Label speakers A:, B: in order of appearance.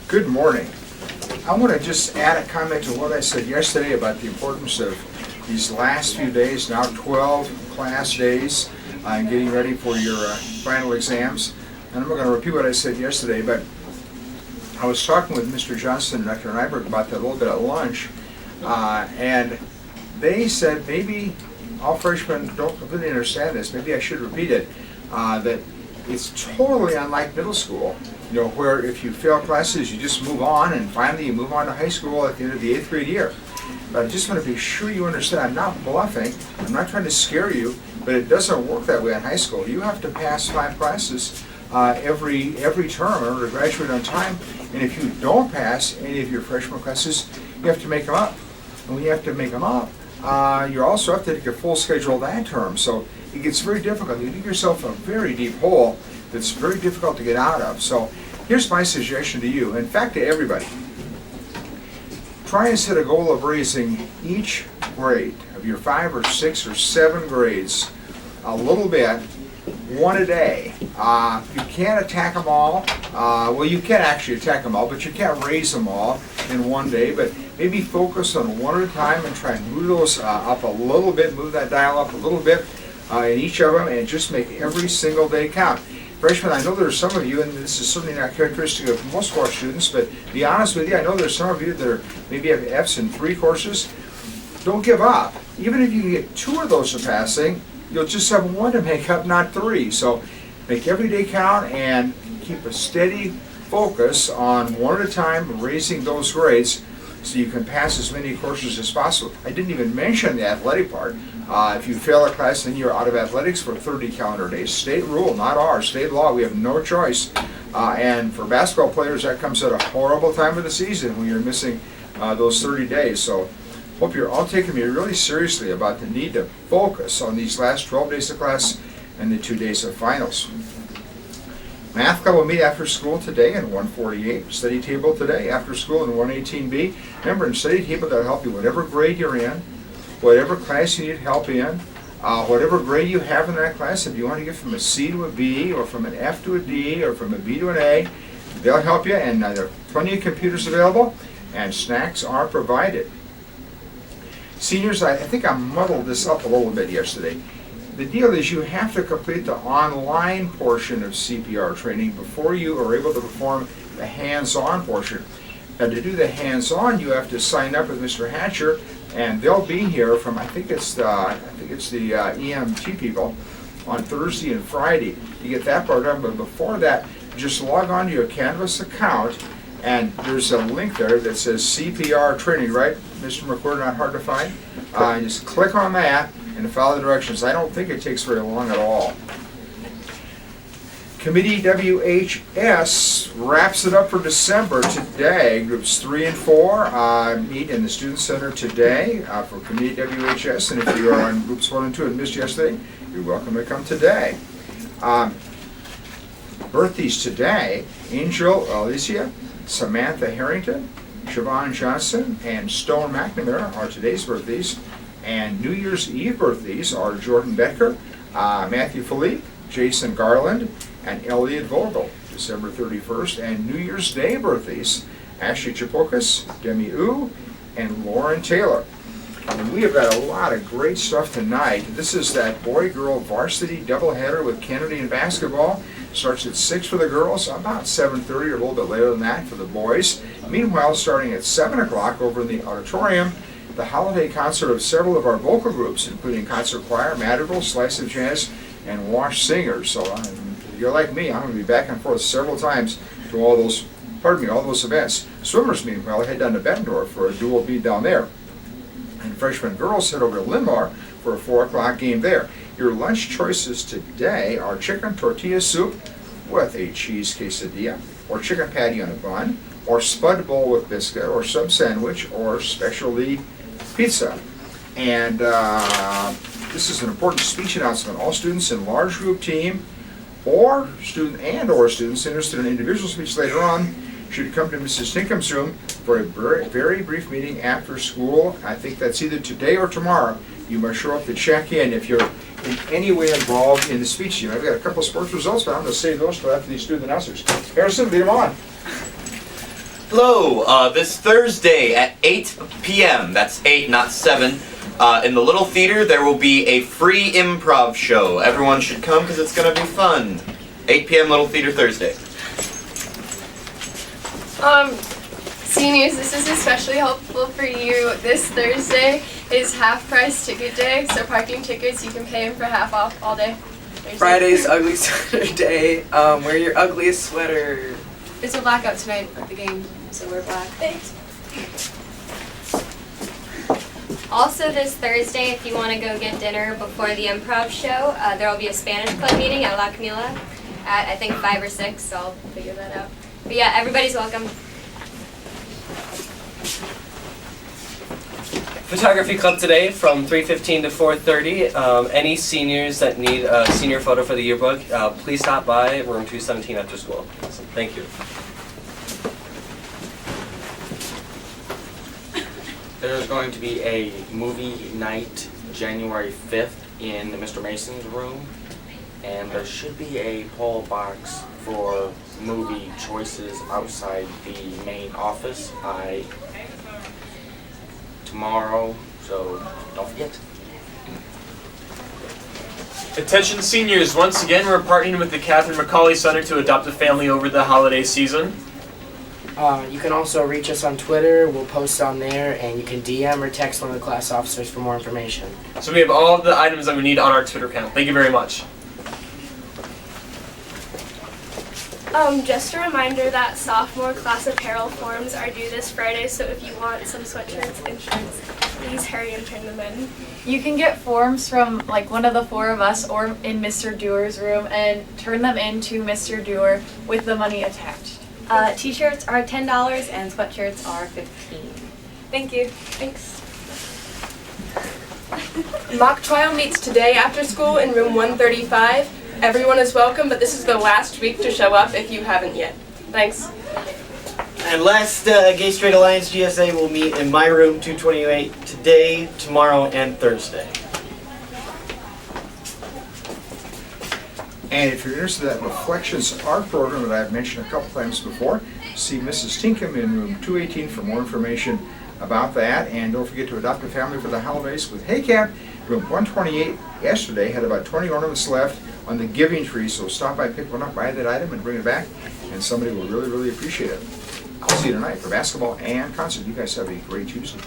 A: Good morning. I want to just add a comment to what I said yesterday about the importance of these last few days, now 12 class days, and getting ready for your final exams. And I'm not going to repeat what I said yesterday, but I was talking with Mr. Johnson and Dr. Nyberg about that a little bit at lunch, and they said maybe all freshmen don't completely understand this. Maybe I should repeat it, that it's totally unlike middle school, where if you fail classes, you just move on, and finally you move on to high school at the end of the 8th grade year. But I just want to be sure you understand, I'm not bluffing, I'm not trying to scare you, but it doesn't work that way in high school. You have to pass 5 classes every term in order to graduate on time, and if you don't pass any of your freshman classes, you have to make them up. And when you have to make them up, you also have to take a full schedule that term, so it gets very difficult. You dig yourself a very deep hole that's very difficult to get out of. So here's my suggestion to you, in fact to everybody. Try and set a goal of raising each grade of your 5 or 6 or 7 grades a little bit, one a day. You can't attack them all. Well, you can actually attack them all, but you can't raise them all in one day. But maybe focus on one at a time and try and move those up a little bit, move that dial up a little bit in each of them, and just make every single day count. Freshmen, I know there's some of you, and this is certainly not characteristic of most of our students, but to be honest with you, I know there's some of you that are maybe have F's in 3 courses. Don't give up. Even if you can get 2 of those to passing, you'll just have 1 to make up, not 3. So make every day count and keep a steady focus on one at a time, raising those grades so you can pass as many courses as possible. I didn't even mention the athletic part. If you fail a class, then you're out of athletics for 30 calendar days. State rule, not ours. State law, we have no choice. And for basketball players, that comes at a horrible time of the season when you're missing those 30 days. So hope you're all taking me really seriously about the need to focus on these last 12 days of class and the 2 days of finals. Math Club will meet after school today in 148. Study table today after school in 118B. Remember, in study table, that'll help you whatever grade you're in, whatever class you need help in, whatever grade you have in that class. If you want to get from a C to a B, or from an F to a D, or from a B to an A, they'll help you, and there are plenty of computers available, and snacks are provided. Seniors, I think I muddled this up a little bit yesterday. The deal is you have to complete the online portion of CPR training before you are able to perform the hands-on portion. Now, to do the hands-on, you have to sign up with Mr. Hatcher, and they'll be here from, I think it's the EMT people on Thursday and Friday to get that part done. But before that, just log on to your Canvas account, and there's a link there that says CPR training, right, Mr. McCord, not hard to find? And just click on that and follow the directions. I don't think it takes very long at all. Committee WHS wraps it up for December today. Groups 3 and 4 meet in the Student Center today for Committee WHS. And if you are on Groups 1 and 2 and missed yesterday, you're welcome to come today. Birthdays today: Angel Alicia, Samantha Harrington, Siobhan Johnson, and Stone McNamara are today's birthdays. And New Year's Eve birthdays are Jordan Becker, Matthew Philippe, Jason Garland, and Elliot Vogel, December 31st. And New Year's Day birthdays: Ashley Chapokas, Demi Wu, and Lauren Taylor. And we have got a lot of great stuff tonight. This is that boy-girl varsity doubleheader with Kennedy and basketball. Starts at 6 for the girls, about 7:30 or a little bit later than that for the boys. Meanwhile, starting at 7 o'clock over in the auditorium, the holiday concert of several of our vocal groups, including Concert Choir, Madrigal, Slice of Jazz, and Wash Singers. So if you're like me, I'm going to be back and forth several times to all those events. Swimmers, meanwhile, head down to Bettendorf for a dual beat down there. And freshman girls head over to Linmar for a 4 o'clock game there. Your lunch choices today are chicken tortilla soup with a cheese quesadilla, or chicken patty on a bun, or spud bowl with biscuit, or sub sandwich, or specialty pizza. And this is an important speech announcement. All students in large group team or students interested in individual speech later on should come to Mrs. Tinkham's room for a very brief meeting after school. I think that's either today or tomorrow. You must show up to check in if you're in any way involved in the speech team. I've got a couple of sports results, but I'm going to save those till after these student announcers. Harrison, lead them on.
B: Hello, this Thursday at 8 p.m., that's 8, not 7, in the Little Theater, there will be a free improv show. Everyone should come because it's going to be fun. 8 p.m. Little Theater Thursday.
C: Seniors, this is especially helpful for you. This Thursday is half-price ticket day, so parking tickets you can pay them for half off all day. Thursday.
D: Friday's ugly sweater day. Wear your ugliest sweater.
C: It's a blackout tonight at the game, so we're black. Thanks.
E: Also this Thursday, if you want to go get dinner before the improv show, there will be a Spanish club meeting at La Camila at I think 5 or 6, so I'll figure that out. But yeah, everybody's welcome.
F: Photography club today from 3:15 to 4:30. Any seniors that need a senior photo for the yearbook, please stop by room 217 after school. So, thank you.
G: There's going to be a movie night January 5th in Mr. Mason's room, and there should be a poll box for movie choices outside the main office by tomorrow, so don't forget.
H: Attention seniors, once again we're partnering with the Catherine McCauley Center to adopt a family over the holiday season.
I: You can also reach us on Twitter, we'll post on there, and you can DM or text one of the class officers for more information.
H: So we have all of the items that we need on our Twitter account. Thank you very much.
C: Just a reminder that sophomore class apparel forms are due this Friday, so if you want some sweatshirts and shirts, please hurry and turn them in.
J: You can get forms from like one of the four of us or in Mr. Dewar's room and turn them into Mr. Dewar with the money attached.
K: T-shirts are $10 and sweatshirts are $15.
C: Thank you. Thanks.
L: Mock trial meets today after school in room 135. Everyone is welcome, but this is the last week to show up if you haven't yet. Thanks.
M: And last, Gay Straight Alliance GSA will meet in my room 228 today, tomorrow, and Thursday.
A: And if you're interested in that Reflections Art program that I've mentioned a couple times before, see Mrs. Tinkham in room 218 for more information about that. And don't forget to adopt a family for the holidays with Hey Camp. Room 128 yesterday had about 20 ornaments left on the giving tree, so stop by, pick one up, buy that item, and bring it back, and somebody will really, really appreciate it. I'll see you tonight for basketball and concert. You guys have a great Tuesday.